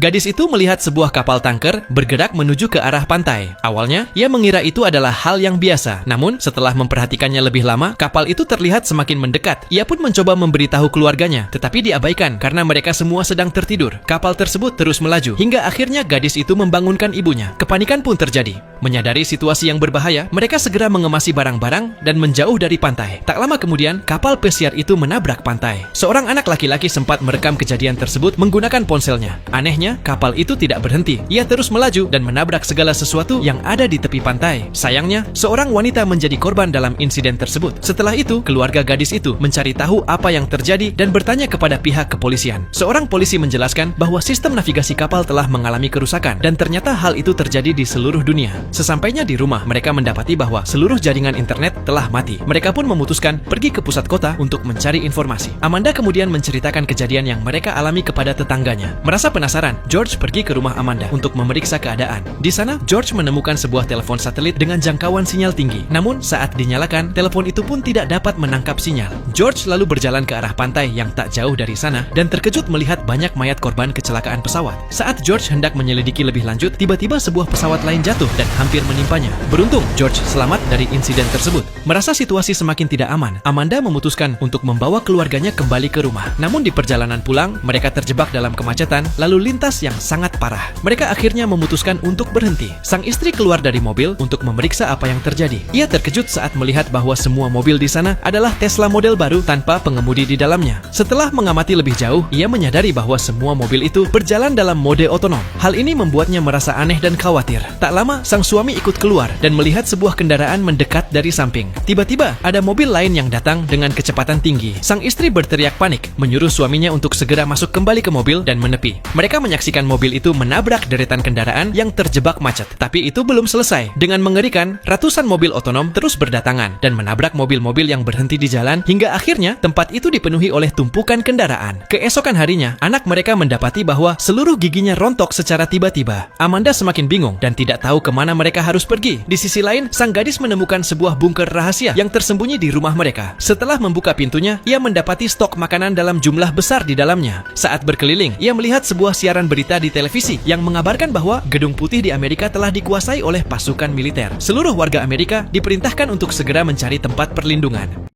Gadis itu melihat sebuah kapal tanker bergerak menuju ke arah pantai. Awalnya, ia mengira itu adalah hal yang biasa. Namun, setelah memperhatikannya lebih lama, kapal itu terlihat semakin mendekat. Ia pun mencoba memberitahu keluarganya, tetapi diabaikan karena mereka semua sedang tertidur. Kapal tersebut terus melaju, hingga akhirnya gadis itu membangunkan ibunya. Kepanikan pun terjadi. Menyadari situasi yang berbahaya, mereka segera mengemasi barang-barang dan menjauh dari pantai. Tak lama kemudian, kapal pesiar itu menabrak pantai. Seorang anak laki-laki sempat merekam kejadian tersebut menggunakan ponselnya. Anehnya, kapal itu tidak berhenti. Ia terus melaju dan menabrak segala sesuatu yang ada di tepi pantai. Sayangnya, seorang wanita menjadi korban dalam insiden tersebut. Setelah itu, keluarga gadis itu mencari tahu apa yang terjadi dan bertanya kepada pihak kepolisian. Seorang polisi menjelaskan bahwa sistem navigasi kapal telah mengalami kerusakan dan ternyata hal itu terjadi di seluruh dunia. Sesampainya di rumah, mereka mendapati bahwa seluruh jaringan internet telah mati. Mereka pun memutuskan pergi ke pusat kota untuk mencari informasi. Amanda kemudian menceritakan kejadian yang mereka alami kepada tetangganya. Merasa penasaran, George pergi ke rumah Amanda untuk memeriksa keadaan. Di sana, George menemukan sebuah telepon satelit dengan jangkauan sinyal tinggi. Namun, saat dinyalakan, telepon itu pun tidak dapat menangkap sinyal. George lalu berjalan ke arah pantai yang tak jauh dari sana dan terkejut melihat banyak mayat korban kecelakaan pesawat. Saat George hendak menyelidiki lebih lanjut, tiba-tiba sebuah pesawat lain jatuh dan hampir menimpanya. Beruntung, George selamat dari insiden tersebut. Merasa situasi semakin tidak aman, Amanda memutuskan untuk membawa keluarganya kembali ke rumah. Namun di perjalanan pulang, mereka terjebak dalam kemacetan lalu lintas yang sangat parah. Mereka akhirnya memutuskan untuk berhenti. Sang istri keluar dari mobil untuk memeriksa apa yang terjadi. Ia terkejut saat melihat bahwa semua mobil di sana adalah Tesla model baru tanpa pengemudi di dalamnya. Setelah mengamati lebih jauh, ia menyadari bahwa semua mobil itu berjalan dalam mode otonom. Hal ini membuatnya merasa aneh dan khawatir. Tak lama, sang suami ikut keluar dan melihat sebuah kendaraan mendekat dari samping. Tiba-tiba, ada mobil lain yang datang dengan kecepatan tinggi. Sang istri berteriak panik, menyuruh suaminya untuk segera masuk kembali ke mobil dan menepi. Mereka menyaksikan mobil itu menabrak deretan kendaraan yang terjebak macet. Tapi itu belum selesai. Dengan mengerikan, ratusan mobil otonom terus berdatangan dan menabrak mobil-mobil yang berhenti di jalan hingga akhirnya tempat itu dipenuhi oleh tumpukan kendaraan. Keesokan harinya, anak mereka mendapati bahwa seluruh giginya rontok secara tiba-tiba. Amanda semakin bingung dan tidak tahu kemana mereka harus pergi. Di sisi lain, sang gadis menemukan sebuah bunker rahasia yang tersembunyi di rumah mereka. Setelah membuka pintunya, ia mendapati stok makanan dalam jumlah besar di dalamnya. Saat berkeliling, ia melihat sebuah siaran berita di televisi yang mengabarkan bahwa Gedung Putih di Amerika telah dikuasai oleh pasukan militer. Seluruh warga Amerika diperintahkan untuk segera mencari tempat perlindungan.